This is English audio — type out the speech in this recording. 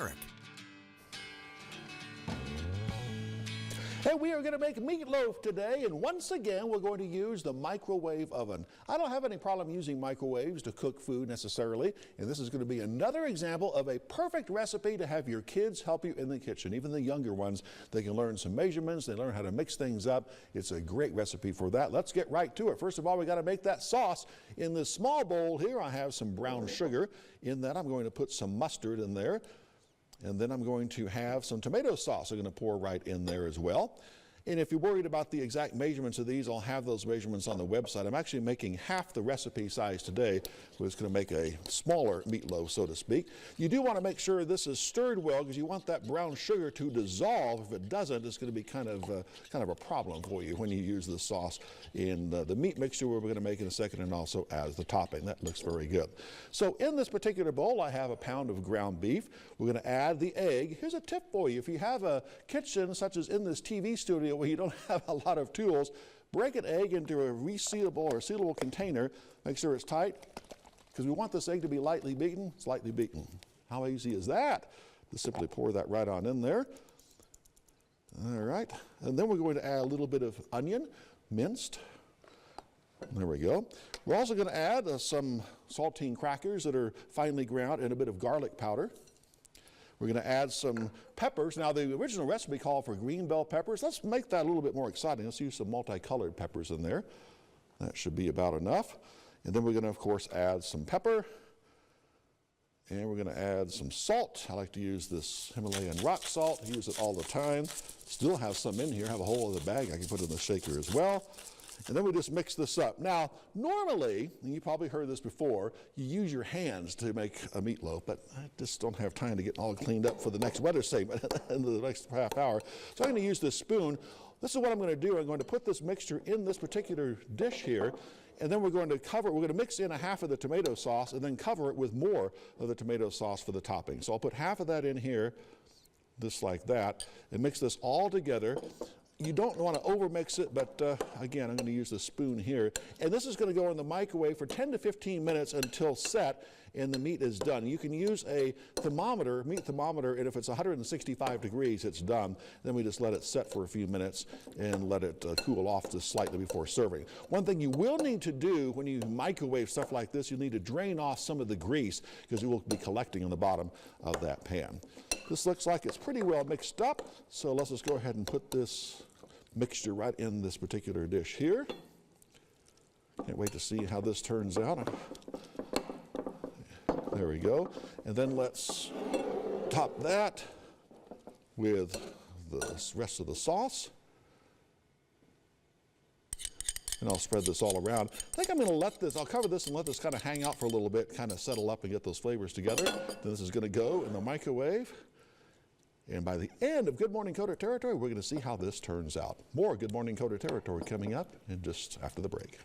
Eric. Hey, we are going to make meatloaf today, and once again, we're going to use the microwave oven. I don't have any problem using microwaves to cook food necessarily, and this is going to be another example of a perfect recipe to have your kids help you in the kitchen. Even the younger ones, they can learn some measurements, they learn how to mix things up. It's a great recipe for that. Let's get right to it. First of all, we got to make that sauce. In this small bowl here, I have some brown sugar. In that, I'm going to put some mustard in there. And then I'm going to have some tomato sauce I'm going to pour right in there as well. And if you're worried about the exact measurements of these, I'll have those measurements on the website. I'm actually making half the recipe size today, but it's going to make a smaller meatloaf, so to speak. You do want to make sure this is stirred well because you want that brown sugar to dissolve. If it doesn't, it's going to be kind of a problem for you when you use the sauce in the meat mixture we're going to make in a second, and also as the topping. That looks very good. So in this particular bowl, I have a pound of ground beef. We're going to add the egg. Here's a tip for you. If you have a kitchen such as in this TV studio where you don't have a lot of tools, break an egg into a resealable or sealable container. Make sure it's tight because we want this egg to be lightly beaten. It's lightly beaten. How easy is that? Just simply pour that right on in there. All right. And then we're going to add a little bit of onion, minced. There we go. We're also going to add some saltine crackers that are finely ground and a bit of garlic powder. We're going to add some peppers. Now, the original recipe called for green bell peppers. Let's make that a little bit more exciting. Let's use some multicolored peppers in there. That should be about enough. And then we're going to, of course, add some pepper. And we're going to add some salt. I like to use this Himalayan rock salt. I use it all the time. Still have some in here. I have a whole other bag I can put in the shaker as well. And then we just mix this up. Now, normally, and you probably heard this before, you use your hands to make a meatloaf, but I just don't have time to get all cleaned up for the next weather segment in the next half hour. So I'm going to use this spoon. This is what I'm going to do. I'm going to put this mixture in this particular dish here, and then we're going to cover it. We're going to mix in a half of the tomato sauce and then cover it with more of the tomato sauce for the topping. So I'll put half of that in here, just like that, and mix this all together. You don't want to overmix it, but again, I'm going to use the spoon here. And this is going to go in the microwave for 10 to 15 minutes until set and the meat is done. You can use a thermometer, meat thermometer, and if it's 165 degrees, it's done. Then we just let it set for a few minutes and let it cool off just slightly before serving. One thing you will need to do when you microwave stuff like this, you'll need to drain off some of the grease because it will be collecting on the bottom of that pan. This looks like it's pretty well mixed up, so let's just go ahead and put this mixture right in this particular dish here. Can't wait to see how this turns out. There we go. And then let's top that with the rest of the sauce. And I'll spread this all around. I think I'm going to let this, I'll cover this and let this kind of hang out for a little bit, kind of settle up and get those flavors together. Then this is going to go in the microwave. And by the end of Good Morning Coder Territory, we're going to see how this turns out. More Good Morning Coder Territory coming up in just after the break.